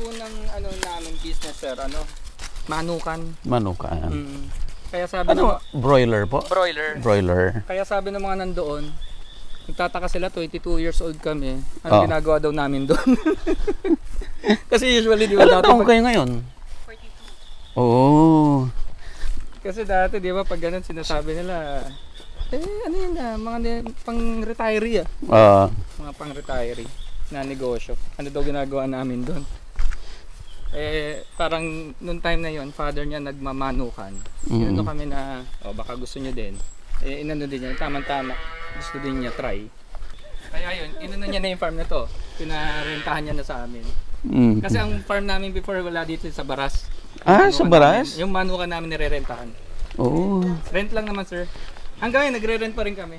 unang ano namin business sir, ano? Manukan. Manukan. Kaya sabi ano, broiler po? Broiler. Kaya sabi ng mga nandoon, nagtataka sila, 22 years old kami. Ano ginagawa daw namin doon? Kasi usually, di ba dati... Ilan taong kayo ngayon? 42. Oo. Kasi dati, di ba, pag ganun sinasabi nila, ano yun mga pang-retiree mga pang-retiree na negosyo. Ano daw ginagawa namin doon? Parang noong time na yon, father niya nagmamanukan. Inano kami na, baka gusto niyo din. Inano din niya, tamang-tama. Gusto din niya try. Kaya yun, inano niya na yung farm na to. Pinarentahan niya na sa amin. Kasi ang farm namin before wala dito sa Baras. Sa Baras? Yung manukan namin nire-rentahan. Oo. Rent lang naman sir. Hanggang ngayon, nagre-rent pa rin kami.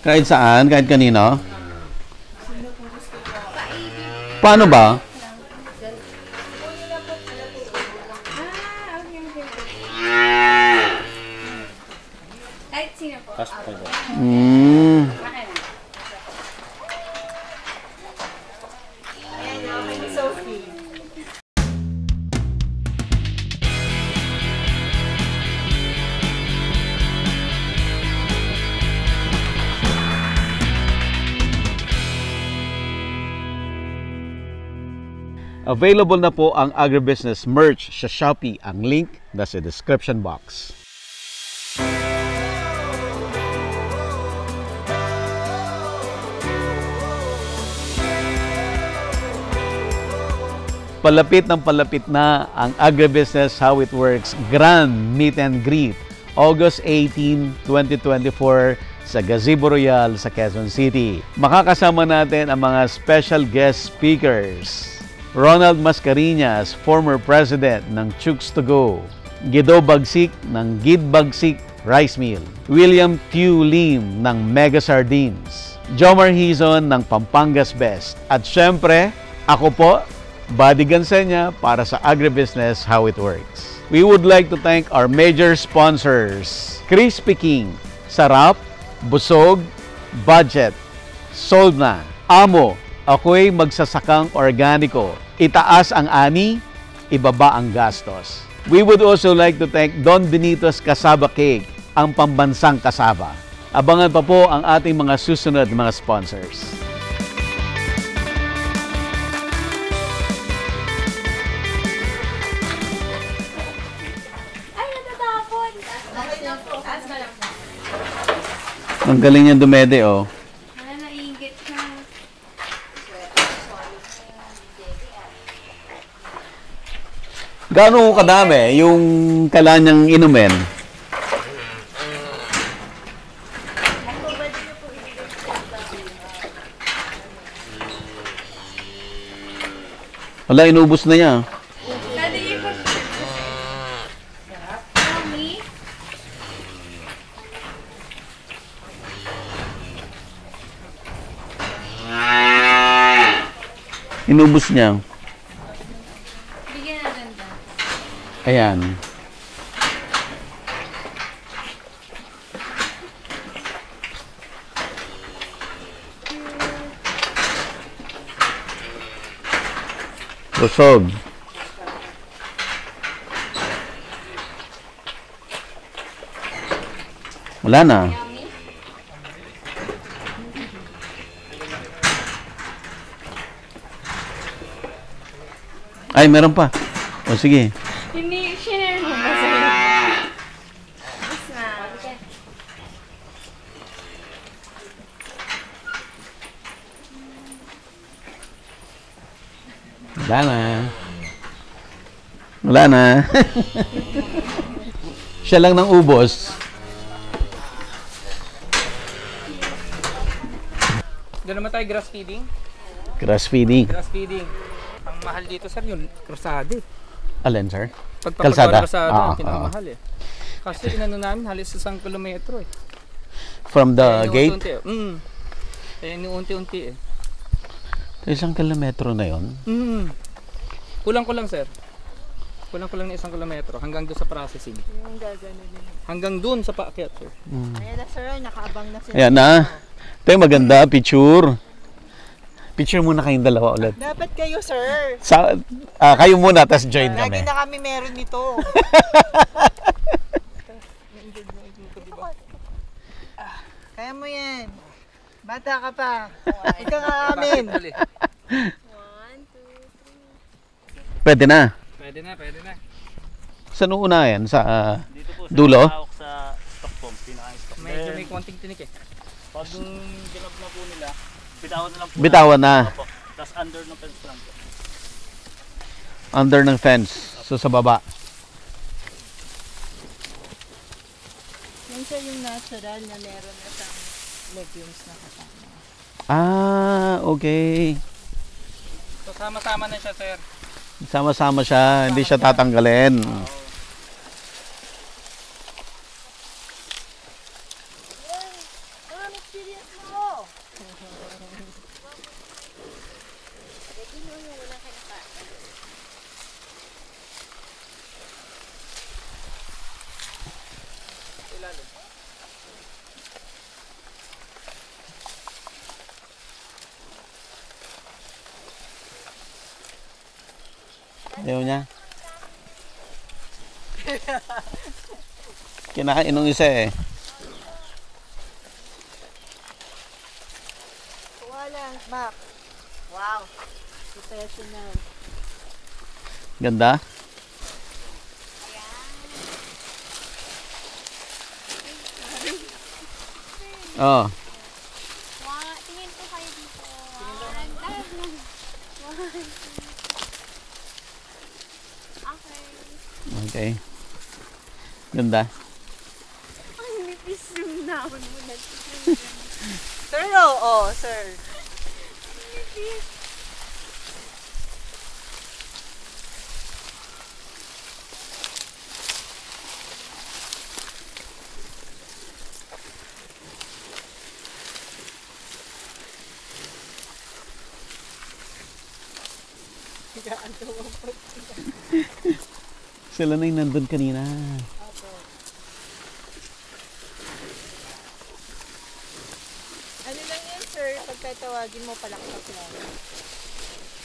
Kahit saan? Kahit kanino? Paano ba? Kahit sino po. Available na po ang agribusiness merch sa Shopee. Ang link nasa description box. Palapit na ang Agribusiness How It Works Grand Meet and Greet. August 18, 2024 sa Gazebo Royal sa Quezon City. Makakasama natin ang mga special guest speakers. Ronald Mascareñas, former president ng Chooks to Go. Guido Bagsik ng Gid Bagsik Rice Mill. William Q. Lim ng Mega Sardines. Jomar Hizon ng Pampangas Best. At syempre, ako po, Buddy Gansenya para sa Agribusiness How It Works. We would like to thank our major sponsors. Crispy King, Sarap, Busog, Budget, Sold Na, Amo, ako'y magsasakang organiko. Itaas ang ani, ibaba ang gastos. We would also like to thank Don Benito's Cassava Cake, ang pambansang kasaba. Abangan pa po ang ating mga susunod mga sponsors. Ay, natatapon! Ang galing niya dumede, oh. Naiingit siya. Gaano kadami yung kailangan inumin? Wala, inubos na niya. Inubos niya. Bigyan na ganda. Ayan. Busog. Wala na. Ay, meron pa. O, sige. Hindi, share mo ba sa'yo? Tapos na. Wala na. Wala na. Siya lang ng ubos. Doon naman tayo grass feeding. Grass feeding. Grass feeding. Ang mahal dito sir, yung krusade. Alin, sir? Kalsada? Kalsada, pinakamahal eh. Kasi inano namin, halos 1 kilometro eh. From the gate? Kaya unti-unti eh. 1 kilometro na yon. Kulang-kulang sir. Kulang-kulang na 1 kilometro hanggang doon sa processing. Yung gagano din. Hanggang doon sa paakyat sir. Ayan na sir, nakaabang na sila. Ayan na. Ito yung maganda, picture. Picture muna kayong dalawa ulit. Dapat kayo, sir. Kayo muna, tapos join Lagi kami. na kami meron nito. Kaya mo yan. Bata ka pa. Ika nga amin. Pwede na. Pwede na. Saan una yan? Sa Dito po dulo? sa stock pump, pinaka-stock. Medyo may konting tinik eh. Pag ginab na po nila, bitawan na lang po. Bitawan na. Opo. Tapos under ng fence lang po. Under ng fence. So sa baba. Yan siya yung natural na meron na siyang legumes na kasama. Okay. So sama-sama na siya, sir. Sama-sama siya. Hindi siya tatanggalin. Ayaw niya. Kinakain nung isa eh. Wala, Mac. Wow. Professional. Ganda. Oh. Tingin po kayo dito. Okay. Ganda. Ang nipis yung naon mo na. Sir, oo, sir. Sila na yung nandun kanina. Ano lang yan, sir? Pagkatawagin mo, palakpak lang.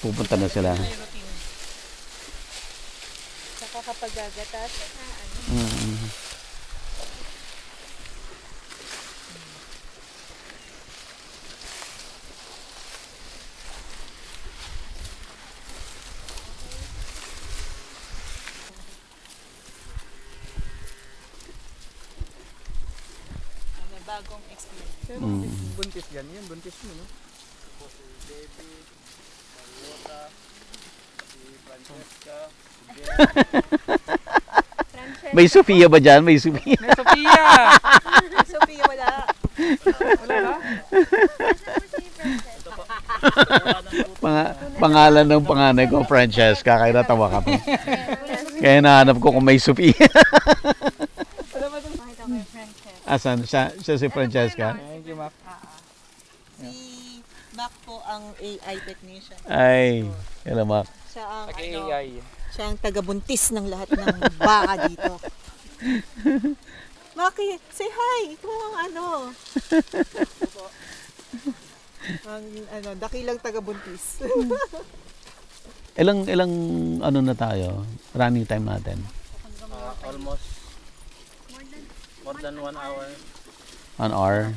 Pupunta na sila. Saka kapag gagatas, ano? Ano, bagong experience. Pero buntis ganyan, buntis mo, no? May Sofia ba dyan? May Sofia. May Sophia! Sophia, wala. Wala ba? Pangalan ng panganay ko, Francesca. Kaya natawa ka pa. Kaya nahanap ko kung may Sofia. Makita ko yung Francesca. Asan? Siya si Francesca. Thank you, Mac. Si Mac po ang AI technician. Ay, kailamak. Siya ang, Pag-AI. siya ang taga-buntis ng lahat ng baka dito. Maki, say hi! Ikaw ang ang dakilang taga-buntis. Ilang ano na tayo? Running time natin? Almost more than 1 hour. 1 hour?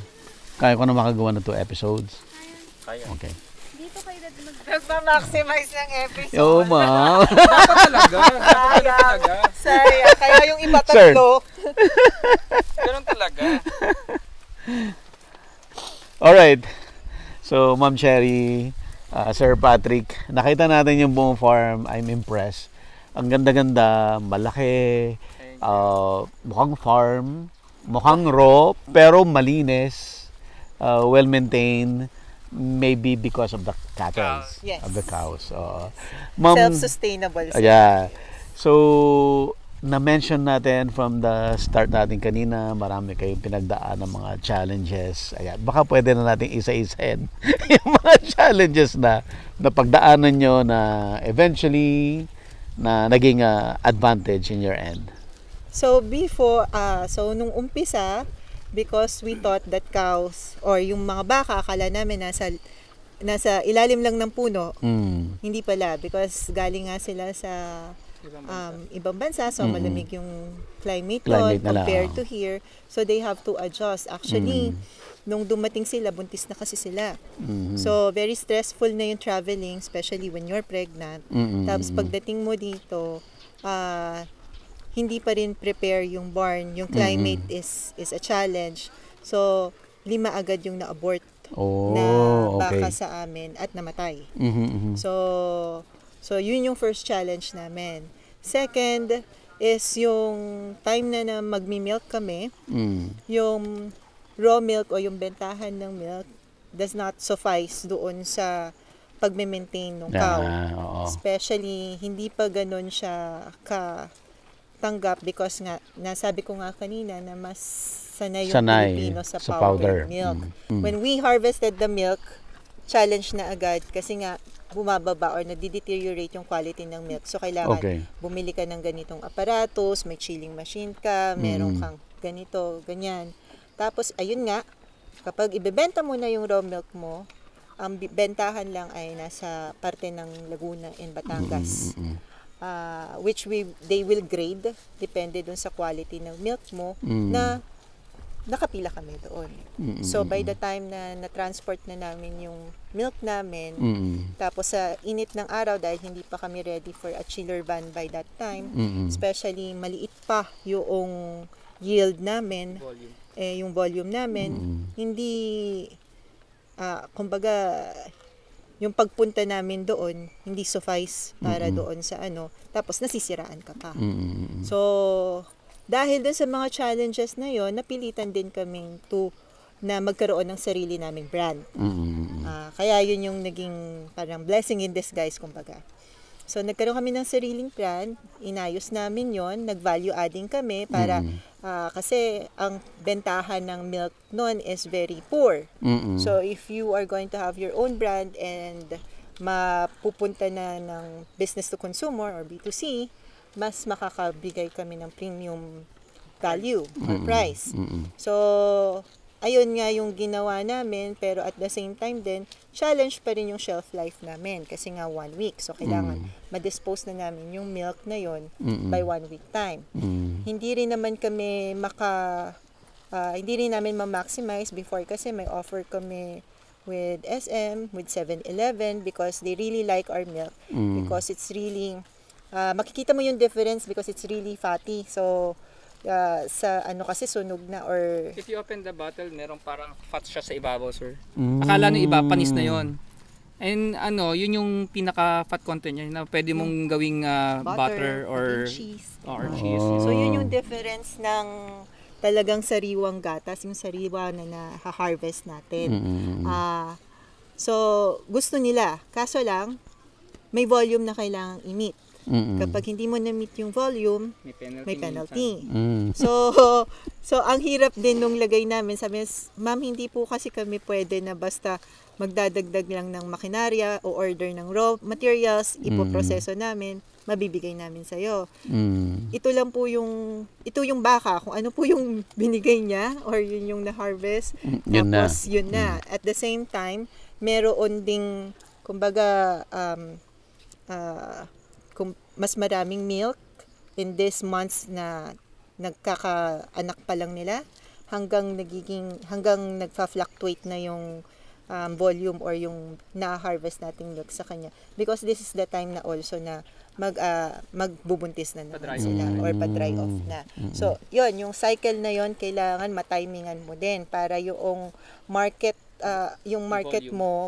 Kaya ko na makagawa na 2 episodes? Kaya. Okay. Dito kayo dati Nagpa-maximize ng episode. Yo, ma. Dapat talaga. Dapat talaga. Sayang. Kaya yung iba tatlo. Ganun talaga. Alright. So, Ma'am Cherry, Sir Patrick, nakita natin yung buong farm. I'm impressed. Ang ganda-ganda, malaki, mukhang farm, mukhang raw, pero malinis, well-maintained, maybe because of the cattle, Yes. of the cows. Ma'am, Self-sustainable. yeah. So, na-mention natin from the start natin kanina, marami kayong pinagdaan ng mga challenges. Ayan, baka pwede na natin isa-isahin yung mga challenges na napagdaanan nyo na eventually na naging advantage in your end. So before, nung umpisa, because we thought that cows or yung mga baka, akala namin nasa nasa ilalim lang ng puno. Mm. Hindi pala because galing nga sila sa ibang bansa, so malamig yung climate doon Climate nila, compared to here. So they have to adjust. Actually, nung dumating sila, buntis na kasi sila. So very stressful na yung traveling, especially when you're pregnant. Tapos pagdating mo dito, hindi pa rin prepare yung barn. Yung climate is a challenge. So 5 agad yung na-abort na baka sa amin at namatay. So yun yung first challenge namin. Second is yung time na magmi-milk kami, yung raw milk o yung bentahan ng milk does not suffice doon sa pagme-maintain ng cow. Especially, hindi pa ganun siya katanggap because nga, nasabi ko nga kanina na mas sanay yung Pilipino sa powdered milk. When we harvested the milk, challenge na agad kasi nga bumababa or nadideteriorate yung quality ng milk. So, kailangan bumili ka ng ganitong aparatos, may chilling machine ka, meron kang ganito, ganyan. Tapos, ayun nga, kapag ibebenta mo na yung raw milk mo, ang bentahan lang ay nasa parte ng Laguna in Batangas. Which they will grade, depende dun sa quality ng milk mo, na nakapila kami doon. So, by the time na na-transport na namin yung milk namin, tapos sa init ng araw, dahil hindi pa kami ready for a chiller van by that time, especially maliit pa yung yield namin, yung volume namin, hindi, kumbaga, yung pagpunta namin doon, hindi suffice para doon sa tapos nasisiraan ka pa. So, dahil dun sa mga challenges na yon, napilitan din kaming na magkaroon ng sarili naming brand. Kaya yun yung naging parang blessing in disguise, kumbaga. So, nagkaroon kami ng sariling brand, inayos namin yon, nag-value adding kami para, kasi ang bentahan ng milk noon is very poor. So, if you are going to have your own brand and mapupunta na ng business to consumer or B2C, mas makakabigay kami ng premium value or price. So, ayun nga yung ginawa namin, pero at the same time din, challenge pa rin yung shelf life namin kasi nga 1 week. So, kailangan ma-dispose na namin yung milk na yon by 1 week time. Hindi rin naman kami hindi rin namin ma-maximize before kasi may offer kami with SM, with 7-Eleven because they really like our milk because it's really makikita mo yung difference because it's really fatty. So, sa kasi sunog na or... If you open the bottle, merong parang fat siya sa ibabaw, sir. Akala nyo iba, panis na yon. And yun yung pinaka-fat content niya na pwede mong gawing butter or cheese. Or cheese. So, yun yung difference ng talagang sariwang gatas, yung sariwa na ha-harvest natin. So, gusto nila. Kaso lang, may volume na kailangang i-meet. Kapag hindi mo na-meet yung volume, may penalty. So, ang hirap din nung lagay namin. Sabi niya, ma'am, hindi po kasi kami pwede na basta magdadagdag lang ng makinarya o order ng raw materials, ipoproseso namin, mabibigay namin sa'yo. Ito lang po ito yung baka, kung ano po yung binigay niya or yun yung na-harvest. Tapos, yun na. At the same time, meron ding, kumbaga, mas maraming milk in this months na nagkakaanak pa lang nila hanggang nagfa-fluctuate na yung volume or yung na-harvest nating milk sa kanya because this is the time na also na magbubuntis na naman sila or pa-dry off na. So, yun, yung cycle na yun, kailangan matimingan mo din para yung market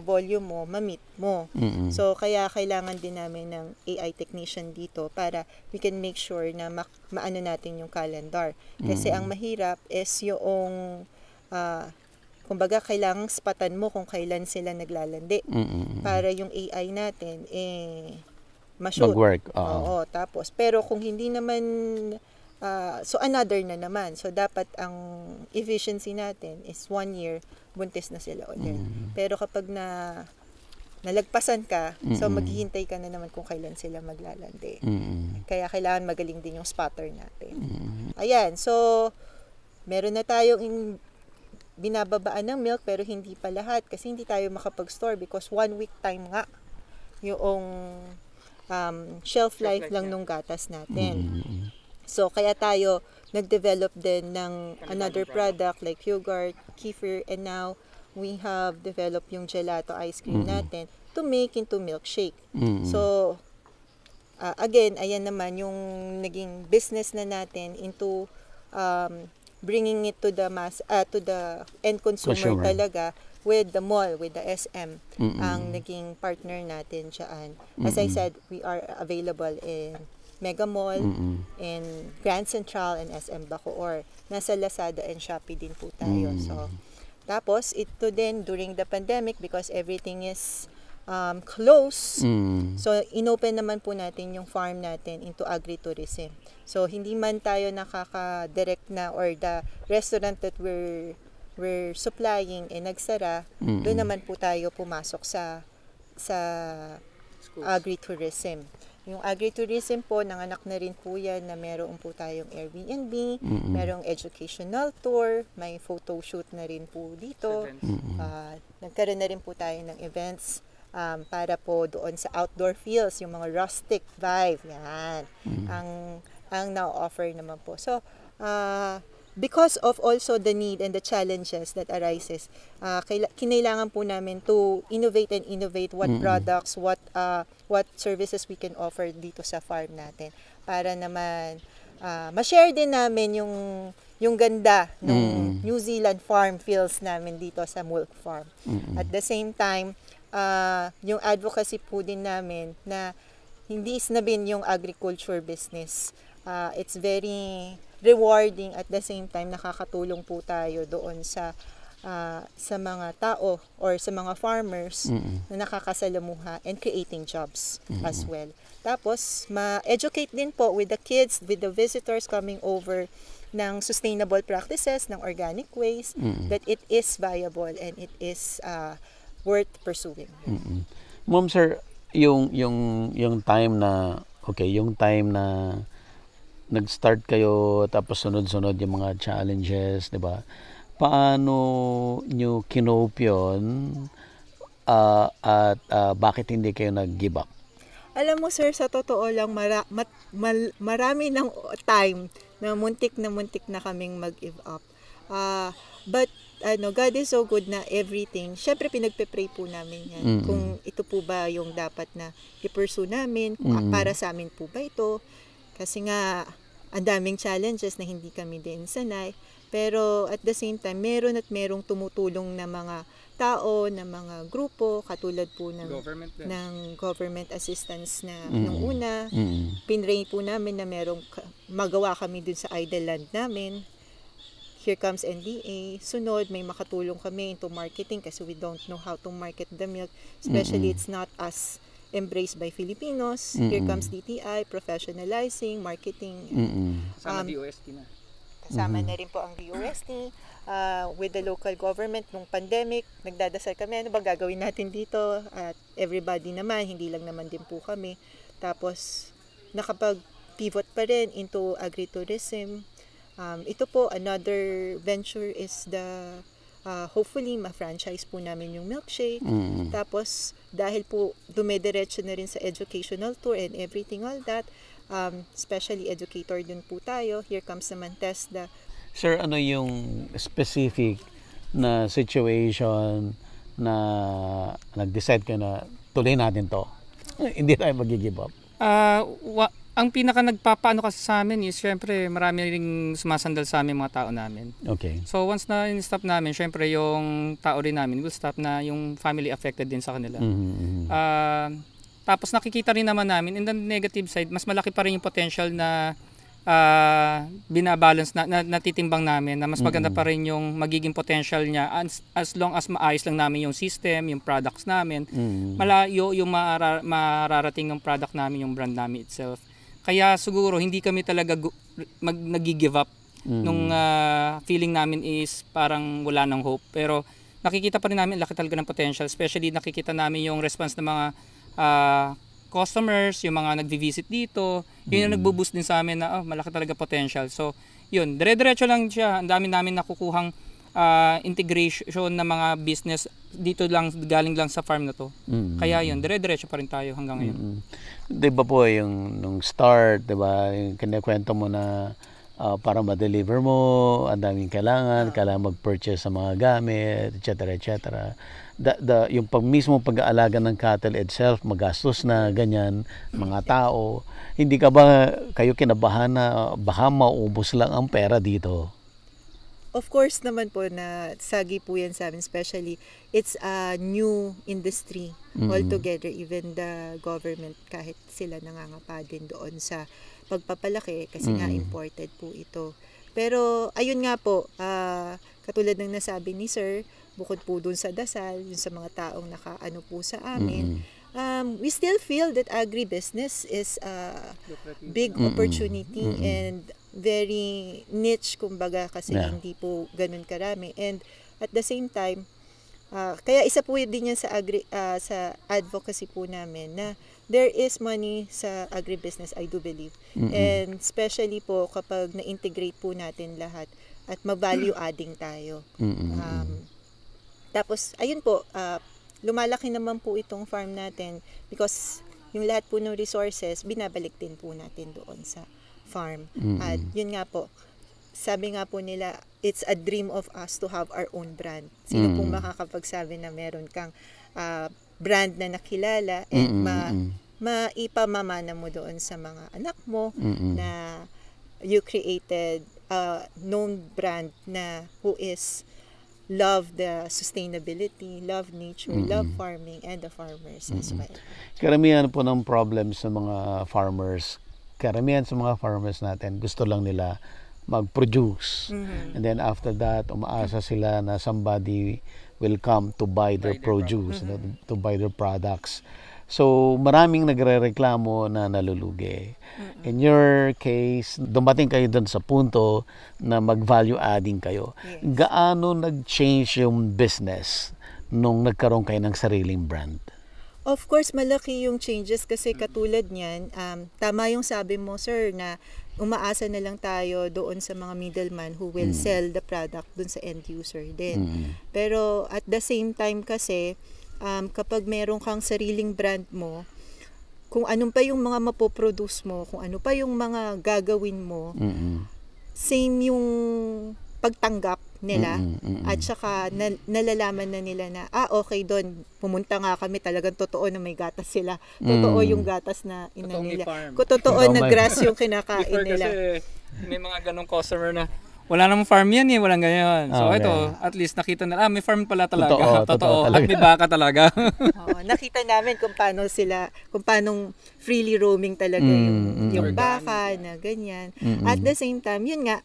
volume mo, ma-meet mo. So, kaya kailangan din namin ng AI technician dito para we can make sure na maano natin yung calendar. Kasi ang mahirap is yung, kumbaga, kailangang spatan mo kung kailan sila naglalandi. Para yung AI natin, ma-shoot. Mag-work. Oo, tapos. Pero kung hindi naman, so another na naman. So, dapat ang efficiency natin is 1 year, buntis na sila ulit. Pero kapag nalagpasan ka, so maghihintay ka na naman kung kailan sila maglalandi. Kaya kailangan magaling din yung spotter natin. Ayan, so meron na tayong binababaan ng milk pero hindi pa lahat kasi hindi tayo makapag-store because 1 week time nga yung shelf life lang nung gatas natin. So, kaya tayo nag-develop din ng another product like yogurt, kefir, and now we have developed yung gelato ice cream natin to make into milkshake. So, again, ayan naman yung naging business na natin into bringing it to the to the end consumer talaga with the mall, with the SM, ang naging partner natin dyan. As I said, we are available in Mega Mall, in Grand Central, and SM Bacoor. Nasa Lazada and Shopee din po tayo. So, tapos, ito din during the pandemic because everything is close. So, inopen naman po natin yung farm natin into agritourism. So, hindi man tayo nakaka-direct na or the restaurant that we're supplying nagsara, doon naman po tayo pumasok sa agritourism. Yung agritourism po, nanganak na rin po yan na meron po tayong Airbnb, merong educational tour, may photo shoot na rin po dito. Nagkaroon na rin po tayo ng events para po doon sa outdoor fields, yung mga rustic vibe, yan. Ang na-offer naman po. So, because of also the need and the challenges that arises, kinailangan po namin to innovate what products, what services we can offer dito sa farm natin para naman ma-share din namin yung ganda ng New Zealand farm feels namin dito sa Mulk Farm. At the same time, yung advocacy po din namin na hindi isnabin yung agriculture business. It's very rewarding at the same time nakakatulong po tayo doon sa mga tao or sa mga farmers na nakakasalamuha and creating jobs as well. Tapos ma-educate din po with the kids, with the visitors coming over ng sustainable practices, ng organic ways, that it is viable and it is worth pursuing. Ma'am sir, yung time na nag-start kayo tapos sunod-sunod yung mga challenges, 'di ba? Paano nyo kinope yun at bakit hindi kayo nag-give up? Alam mo sir, sa totoo lang marami ng time na muntik na kaming mag-give up. But God is so good na everything. Syempre pinagpe-pray po namin yan. Kung ito po ba yung dapat na i-pursue namin, para sa amin po ba ito? Kasi nga ang daming challenges na hindi kami din sanay. Pero at the same time, merong tumutulong na mga tao, na mga grupo, katulad po ng government assistance na nung una. Pinray po namin na merong magawa kami dun sa idle land namin. Here comes NDA. Sunod, may makatulong kami into marketing kasi we don't know how to market the milk. Especially it's not as embraced by Filipinos. Here comes DTI, professionalizing, marketing. Sama DOST na. Kasama na rin po ang DOST. With the local government nung pandemic, nagdadasal kami, ano ba gagawin natin dito? At everybody naman, hindi lang naman din po kami. Tapos, nakapag-pivot pa rin into agritourism. Ito po, another venture is the hopefully ma-franchise po namin yung milkshake. Tapos, dahil po dumediretso na rin sa educational tour and everything all that, especially educator din po tayo. Here comes naman TESDA. Sir, ano yung specific na situation na nag-decide ka na tuloy natin to? Hindi tayo mag-give up. Ang pinaka nagpapaano kasi sa amin is syempre marami ring sumasandal sa amin mga tao namin. Okay. So once na in-stop namin, syempre yung tao rin namin will stop na yung family affected din sa kanila. Tapos nakikita rin naman namin in the negative side, mas malaki pa rin yung potential na binabalance na natitimbang namin na mas maganda pa rin yung magiging potential niya as long as maayos lang namin yung system, yung products namin. Malayo yung mararating ng product namin, yung brand namin itself. Kaya siguro hindi kami talaga nag-give up nung feeling namin is parang wala ng hope. Pero nakikita pa rin namin laki talaga ng potential, especially nakikita namin yung response ng mga customers, yung mga nagvi-visit dito. Yun yung nagbo-boost din sa amin na malaki talaga potential. So, yun, dire-diretso lang siya. Ang dami namin nakukuhang integration ng mga business dito lang, galing lang sa farm na to. Kaya yun, dire-diretso pa rin tayo hanggang ngayon. Di ba po yung nung start, di ba, yung kinikwento mo na para ma-deliver mo, ang daming kailangan mag-purchase sa mga gamit, etc. etc. Yung mismo pag-aalaga ng cattle itself, magastos na ganyan, mga tao, hindi ka ba kayo kinabahan na baka maubos lang ang pera dito? Of course naman po na sagi po yan sa amin, especially it's a new industry altogether. Even the government, kahit sila nangangapa din doon sa pagpapalaki kasi nga imported po ito. Pero ayun nga po, katulad ng nasabi ni Sir, bukod po dun sa dasal, yun sa mga taong nakaano po sa amin, we still feel that agribusiness is a big opportunity and very niche, kumbaga, kasi hindi po ganun karami. And at the same time, kaya isa po din yan sa sa advocacy po namin na there is money sa agribusiness, I do believe. And especially po kapag na-integrate po natin lahat at ma-value adding tayo. Tapos, ayun po, lumalaki naman po itong farm natin because yung lahat po ng resources, binabalik din po natin doon sa farm. At yun nga po, sabi nga po nila, it's a dream of us to have our own brand. Sino pong makakapagsabi na meron kang brand na nakilala and maipamamana mo doon sa mga anak mo na you created a known brand na who is love the sustainability, love nature, love farming, and the farmers as well. Karamihan po ng problems sa mga farmers, natin, gusto lang nila mag-produce. And then after that, umaasa sila na somebody will come to buy their produce, to buy their products. So, maraming nagrereklamo na nalulugi. In your case, dumating kayo doon sa punto na mag-value adding kayo. Gaano nag-change yung business nung nagkaroon kayo ng sariling brand? Of course, malaki yung changes kasi katulad niyan, tama yung sabi mo, Sir, na umaasa na lang tayo doon sa mga middleman who will sell the product doon sa end user din. Pero at the same time kasi, kapag meron kang sariling brand mo, kung anong pa yung mga mapoproduce mo, kung ano pa yung mga gagawin mo, same yung pagtanggap nila at saka nalalaman na nila na okay doon, pumunta nga kami, talagang totoo na may gatas sila, totoo yung gatas na ina nila, kung totoo na grass yung kinakain nila. Kasi may mga ganong customer na wala namang farm yan walang ganyan. So ito, at least nakita na, may farm pala talaga. Totoo. At may baka talaga. Nakita namin kung paano freely roaming talaga yung baka na ganyan. At the same time, yun nga,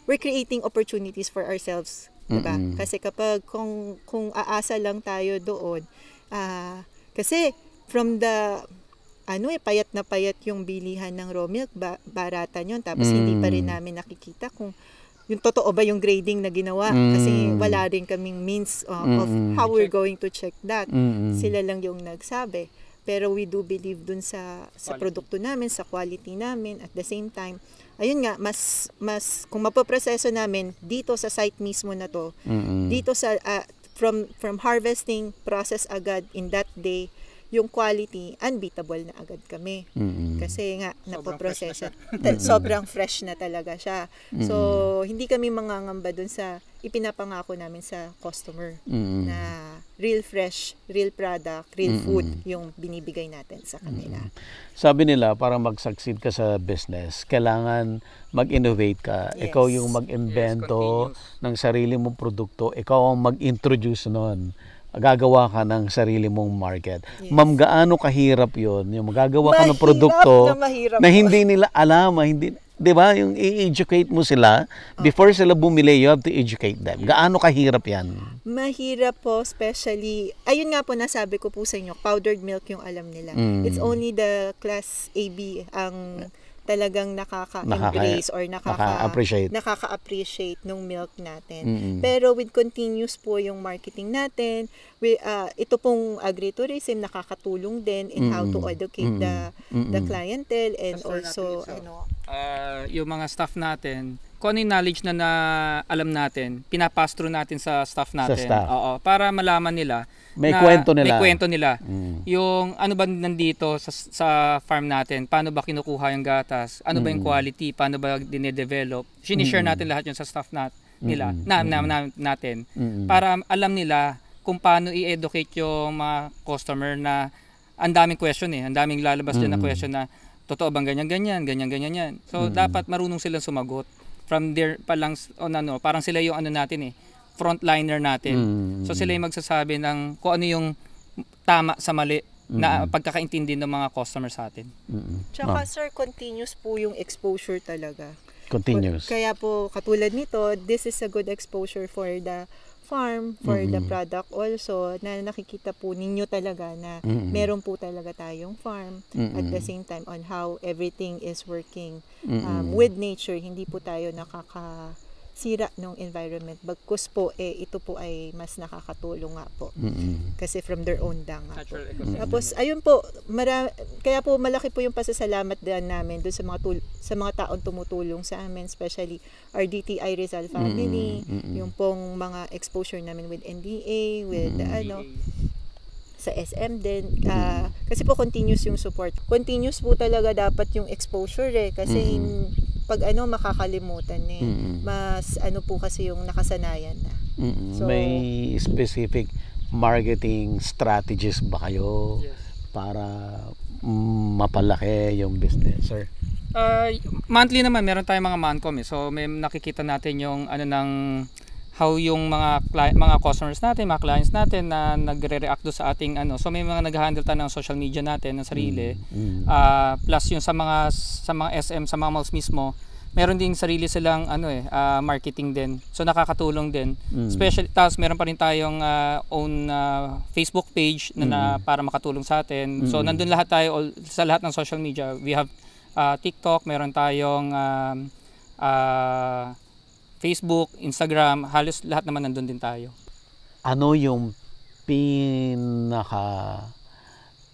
we're creating opportunities for ourselves, diba? Kasi kapag kung aasa lang tayo doon, kasi from the payat na payat yung bilihan ng raw milk, baratan yun, tapos hindi pa rin namin nakikita kung yung totoo ba yung grading na ginawa kasi wala rin kaming means of how we're going to check that. Sila lang yung nagsabi. Pero we do believe dun sa produkto namin, sa quality namin. At the same time, ayun nga, mas kung mapoproseso namin dito sa site mismo na to, dito sa from harvesting process agad in that day, yung quality, unbeatable na agad kami. Kasi nga, napoproseso. Sobrang fresh na talaga siya. So, hindi kami mangangamba dun sa ipinapangako namin sa customer na real fresh, real product, real food yung binibigay natin sa kanila. Sabi nila, para mag-succeed ka sa business, kailangan mag-innovate ka. Yes. Ikaw yung mag-invento ng sarili mong produkto. Ikaw ang mag-introduce nun. Gagawa ka ng sarili mong market. Yes. Ma'am, gaano kahirap yun? Yung magagawa ka ng produkto na hindi nila alam, di ba? Yung i-educate mo sila, before sila bumili, you have to educate them. Gaano kahirap yan? Mahirap po, especially, ayun nga po, nasabi ko po sa inyo, powdered milk yung alam nila. It's only the class AB ang talagang nakaka-embrace or nakaka-appreciate ng milk natin. Pero with continuous po yung marketing natin, ito pong agritourism nakakatulong din in how to educate the clientele and also yung mga staff natin, kung ano yung knowledge na alam natin, pinapass through natin sa staff natin. staff. Oo, para malaman nila. May kwento nila. May kwento nila. Mm. Yung ano ba nandito sa farm natin, paano ba kinukuha yung gatas, ano ba yung quality, paano ba dine-develop. Sinishare natin lahat yun sa staff nila, natin. Para alam nila kung paano i-educate yung mga customer na ang daming question ang daming lalabas dyan na question na totoo bang ganyan. So dapat marunong silang sumagot. From there pa lang, parang sila yung natin frontliner natin. So sila yung magsasabi ng kung ano yung tama sa mali na pagkakaintindi ng mga customers sa atin. Tsaka sir, continuous po yung exposure talaga. Continuous. Kaya po katulad nito, this is a good exposure for the farm, for the product also, na nakikita po ninyo talaga na meron po talaga tayong farm at the same time on how everything is working with nature. Hindi po tayo nakakasira ng environment. Bagkus po, ito po ay mas nakakatulong nga po. Kasi from their own dang nga po. Tapos, ayun po, kaya po malaki po yung pasasalamat din namin dun sa mga taong tumutulong sa amin, especially our DTI Rizal family, yung pong mga exposure namin with NDA, with sa SM din. Kasi po continuous yung support. Continuous po talaga dapat yung exposure kasi pag makakalimutan mas po kasi yung nakasanayan na. So, may specific marketing strategies ba kayo para mapalaki yung business, sir? Monthly naman meron tayong mga mancom so may nakikita natin yung how yung mga customers natin, mga clients natin na nagre-react do sa ating so may mga nag-handle tayo ng social media natin ng sarili. Plus yung sa mga SM, sa mga malls mismo, meron ding sarili silang marketing din. So nakakatulong din. Especially tapos meron pa rin tayong own Facebook page na para makatulong sa atin. So nandun lahat tayo sa lahat ng social media. We have TikTok, meron tayong Facebook, Instagram, halos lahat naman nandun din tayo. Ano yung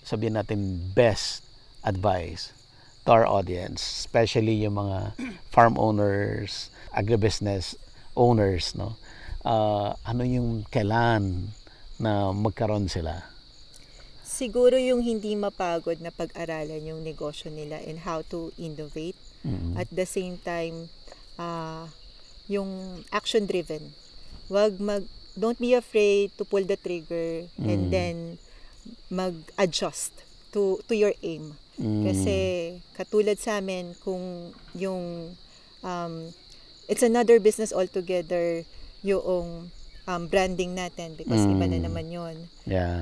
sabihin natin, best advice to our audience, especially yung mga farm owners, agribusiness owners, no? Ano yung kailan na magkaroon sila? Siguro yung hindi mapagod na pag-aralan yung negosyo nila and how to innovate. At the same time, yung action-driven. Don't be afraid to pull the trigger and then mag-adjust to your aim. Kasi katulad sa amin, kung yung it's another business altogether yung branding natin because iba na naman yun.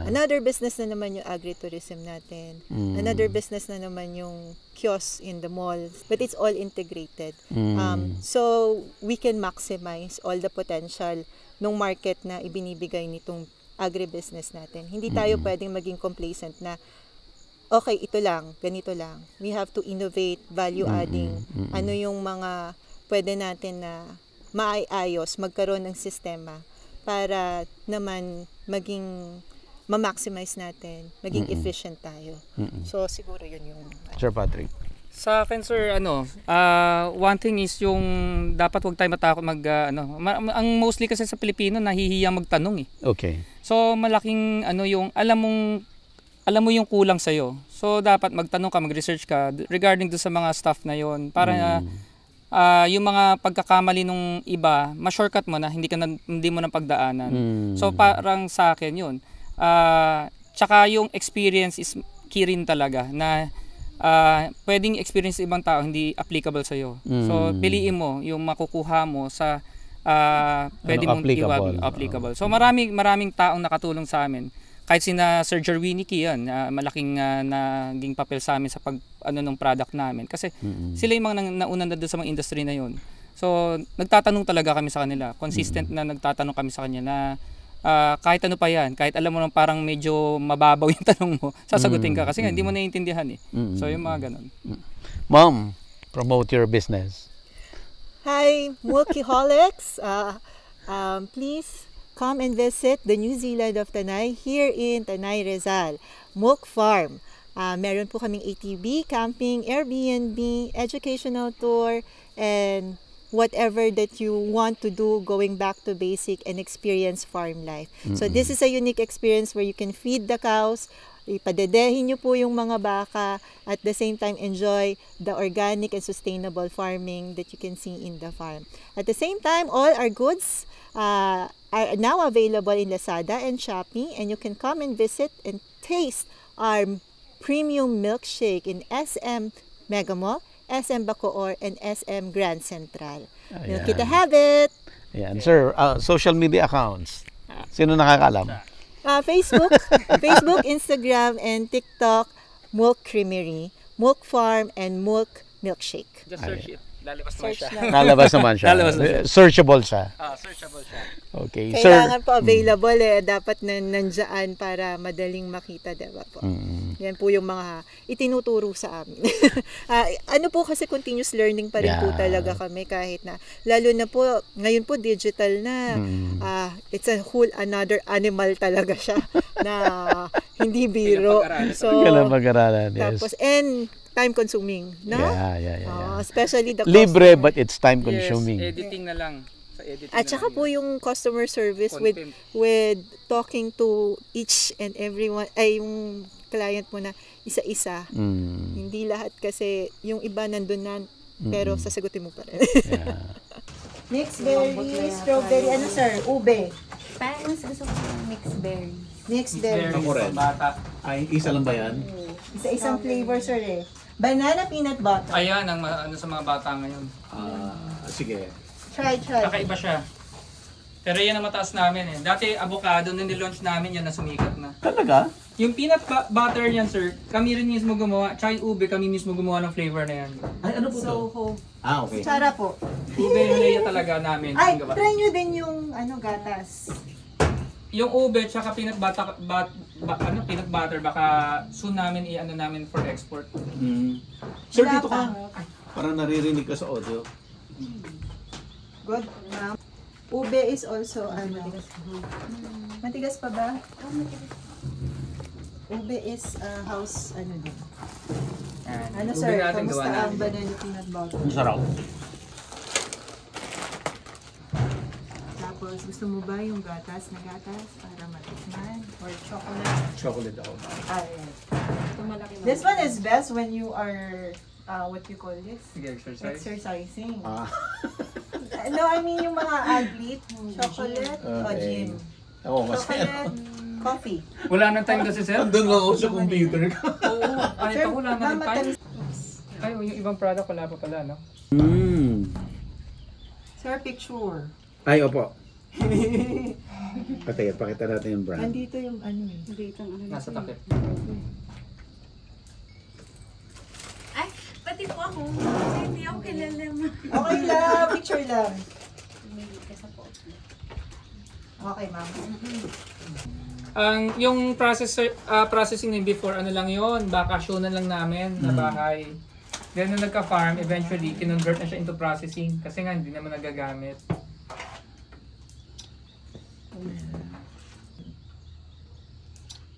Another business na naman yung agritourism natin. Another business na naman yung kiosk in the malls. But it's all integrated. So we can maximize all the potential ng market na ibinibigay nitong agribusiness natin. Hindi tayo pwedeng maging complacent na okay, ito lang, ganito lang. We have to innovate, value adding. Ano yung mga pwede natin na maayos, magkaroon ng sistema para naman maging ma-maximize natin, maging efficient tayo. So siguro yun yung Sir Patrick. Sa akin sir, one thing is yung dapat wag tayo matakot ang mostly kasi sa Pilipino nahihiyang magtanong Okay. So malaking yung alam mo yung kulang sa iyo. So dapat magtanong ka, mag-research ka regarding do sa mga stuff na yon para yung mga pagkakamali nung iba, ma-shortcut mo na hindi mo na pagdaanan. So parang sa akin yun. Tsaka yung experience is key rin talaga na pwedeng experience sa ibang tao hindi applicable sa iyo. So piliin mo yung makukuha mo sa pwede mong applicable. So maraming taong nakatulong sa amin. Kahit sina Sir Jerwiniki yan, malaking naging papel sa amin sa ng product namin. Kasi sila yung mga nauna na doon sa mga industry na yun. So, nagtatanong talaga kami sa kanila. Consistent na nagtatanong kami sa kanya na kahit ano pa yan, kahit alam mo nang parang medyo mababaw yung tanong mo, sasagutin ka. Kasi nga, hindi mo naiintindihan So, yung mga ganun. Ma'am, promote your business. Hi, Mulkiholics. Please come and visit the New Zealand of Tanay here in Tanay, Rizal, Mulk Farm. Meron po kaming ATV, camping, Airbnb, educational tour, and whatever that you want to do, going back to basic and experience farm life. So this is a unique experience where you can feed the cows, ipadedehin nyo po yung mga baka, at the same time enjoy the organic and sustainable farming that you can see in the farm. At the same time, all our goods are now available in Lazada and Shopee, and you can come and visit and taste our premium milkshake in SM Mega Mall, SM Bacoor, and SM Grand Central. Milk it to have it! Ayan. Sir, social media accounts. Sino nakakalam? Facebook, Instagram, and TikTok, Milk Creamery, Milk Farm, and Milk Milkshake. Just search it. Lalabas naman Search siya. lang. Nalabas naman siya. Lalabas na siya. Searchable siya. Searchable siya. Okay. Kailangan po available dapat nandyan para madaling makita, diba po? Yan po yung mga itinuturo sa amin. Ano po kasi continuous learning pa rin po talaga kami kahit na, lalo na po, ngayon po digital na, it's a whole another animal talaga siya na hindi biro. So, Kailangan mag-aralan, yes. tapos, and time consuming, no? Yeah. Especially the Libre, customer. but it's time consuming. Yes, editing na lang. Sa editing At saka na lang po yun. yung customer service Content. with talking to each and everyone, ay yung client mo na isa-isa. Hindi lahat kasi yung iba nandun na, pero sasagutin mo pa rin. Mixed berry, strawberry, ano sir? Ube. Parang mas gusto ko ng mixed berry. Mixed berry. Berries, bata. Ay, isa lang ba yan? Isa-isang flavor sir eh. Banana peanut butter. Ayan ang ano sa mga bata ngayon. Sige. Try. Kakaiba siya. Pero yan ang mataas namin eh. Dati avocado nung nilaunch namin yan na sumikat na. Talaga? Yung peanut butter yan sir, kami rin mismo gumawa. Tsaka yung ube, kami mismo gumawa ng flavor na yan. Ay, ano po to? Soho. Okay. Tsara po. Ube yung laya talaga namin. Ay, ang gawa. try nyo din yung gatas. Yung ube tsaka peanut butter baka soon namin i-ano namin for export. Sir, Wala dito pa. ka. Parang naririnig ka sa audio. Good. Ube is also matigas pa ba? Ube is house din. Ano Ube sir, natin kamusta gawa ang natin. banana peanut butter? Masarap. Tapos gusto mo ba yung gatas na gatas para matikman? Or chocolate? Chocolate ako. Alright. Ito malaki na. This one is best when you are, what you call this? Sige, exercise. Exercising. Ah. No, I mean yung mga athlete, chocolate o Okay. gym. Oo, kasi. Chocolate, coffee. Wala nang time kasi sir. Doon lang ako sa computer ka. Oo. Ay, Sir, ito wala na rin time. matamis. Ay, yung ibang product wala pa pala, no? Sir, picture. Ay, opo. Patay, pakita natin yung brand. Nandito yung ano eh. Dito ang ano. Nasa takip. Ay, pati po ako. Hindi ako kilala mo. Okay lang, picture lang. Tumili ka sa po. Okay, ma'am. Yung processing na before, ano lang yun, bakasyonan lang namin na bahay. Then nung nagka-farm, eventually, kinonvert na siya into processing kasi nga hindi naman nagagamit.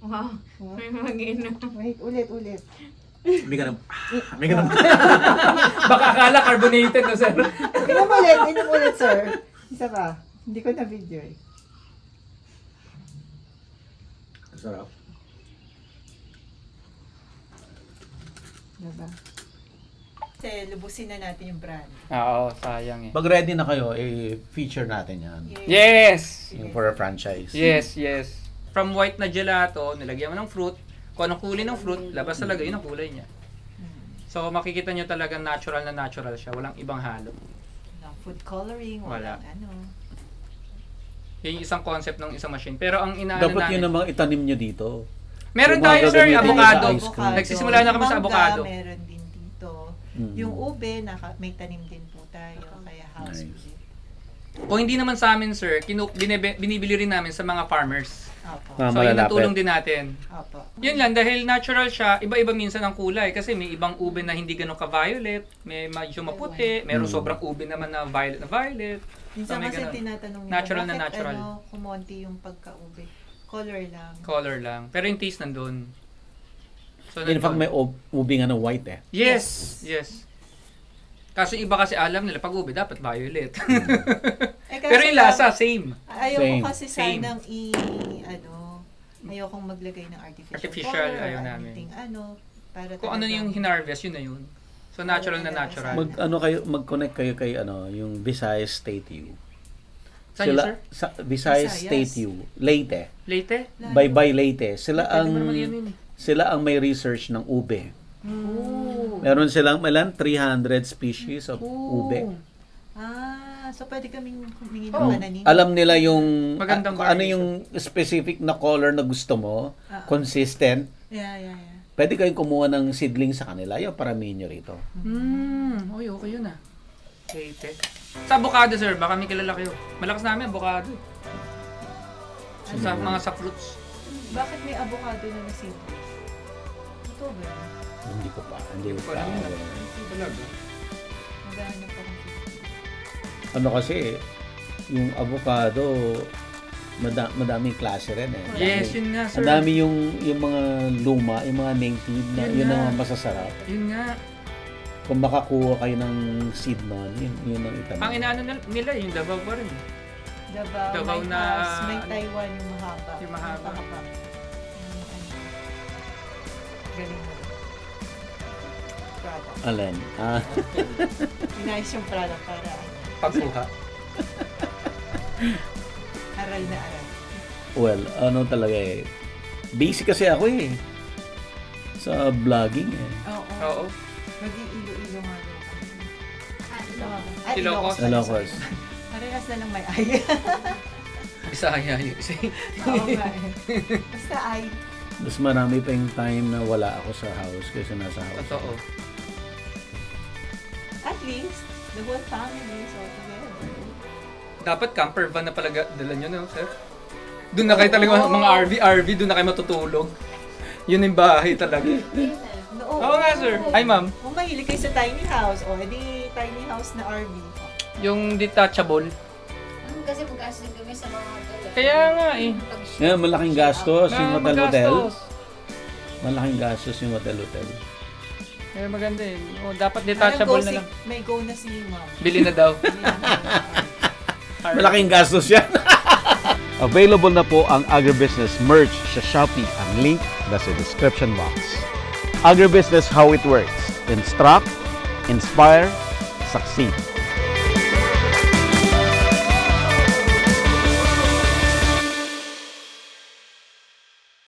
Wow. May mag-inom. Wait, ulit. May ka na. Baka akala carbonated no sir? Inom ulit, sir. Isa pa. Hindi ko na video eh. Sarap. Diba? Kasi lubusin na natin yung brand. Oo, sayang eh. Pag ready na kayo, i-feature natin yan. Yes! Yung for a franchise. Yes. From white na gelato, nilagyan mo ng fruit. Kung anong kulay ng fruit, labas talaga yun ang kulay niya. So makikita nyo talaga natural siya. Walang ibang halo. Walang food coloring, Wala. walang ano. Yun yung isang concept ng isang machine. Pero ang inaano Dapat yun namin, ang mga itanim nyo dito. meron yung mga tayo sir, gagamitin avocado. sa ice cream. Nagsisimula na kami sa Mangga, avocado. meron din dito. Mm. Yung ube, may tanim din po tayo. Kaya house Nice. ube. Kung hindi naman sa amin sir, binibili rin namin sa mga farmers. Opo. Ah, So yun ang malalapit. tulong din natin. Opo. Yun lang, dahil natural siya, iba-iba minsan ang kulay. Kasi may ibang ube na hindi ganun ka-violet, may medyo maputi, meron sobrang ube naman na violet. Minsan So, may kasi ganun. tinatanong nila, Natural na bakit natural. kumonti yung pagka-ube? Color lang. Color lang. Pero yung taste nandun. So, In fact, may ubi nga na white eh. Yes. Kaso iba kasi alam nila, pag ube dapat violet. Eh, Pero yung lasa, same. Ayoko Same. kasi Same. sanang ayokong maglagay ng artificial Artificial, color, ayaw or namin. anything, para Kung ano yung hinarvest, yun na yun. So natural na natural. Mag-connect kayo kay yung Visayas State U. Saan yun, sir? Visayas Visayas. State U, Leyte. Leyte? Bye-bye Leyte. Sila Pwede mo naman yun eh. sila ang may research ng ube. Oh. Meron silang 300 species of ube. So pwede kaming humingi ng Oo. pananim. Alam nila yung Magandang ano variation. yung specific na color na gusto mo, consistent. Yeah. Pwede kayong kumuha ng seedling sa kanila, yung paramihin nyo rito. Oy, okay yun ah. Leyte. Sa avocado, sir, baka may kilala kayo. Malakas namin, avocado. Sa mga sa fruits. Bakit may avocado na nasin? Ito ba? Hindi ko pa. Hindi ko pa. Wala na. Talaga. Maghanap ako. Ano kasi, yung avocado, madaming klase rin eh. Yes, yun nga, sir. Ang dami yung mga luma, yung mga native na Yun yun nga. ang masasarap. Yun nga. Kung makakuha kayo ng seed nun, yun ang itanim. Ang inaano nila, yung Davao pa rin. Davao may na- Pass, may Taiwan yung mahaba. Yung mahaba. Galing mo. Product. Alin? Inayos yung product para Pagkuha. aral na aral. Well, ano talaga eh. Basic kasi ako eh. Sa vlogging eh. Oo. Mag-iilo-ilo nga daw kami. Ilocos. Ilocos. Parehas na lang may ay. Isaya yun. Oo nga eh. Basta ay. Mas marami pa yung time na wala ako sa house kaysa nasa house. Totoo. At least, the whole family is all together. Dapat camper van na pala dala nyo, no, sir? Doon na kayo talaga, mga RV, doon na kayo matutulog. Yun yung bahay talaga. Oo nga, sir. Ay, ma'am. Kung mahilig kayo sa tiny house, o edi tiny house na RV. Yung detachable. Kasi mag-asig kami sa mga hotel. Kaya nga eh. Yeah, malaking gastos yung hotel-hotel. magastos. Malaking gastos yung hotel-hotel. Kaya maganda eh. O, dapat detachable na lang. May go na si ma'am. Bili na daw. Malaking gastos yan. Available na po ang agribusiness merch sa Shopee. Ang link nasa description box. Agribusiness, how it works. Instruct, inspire, succeed.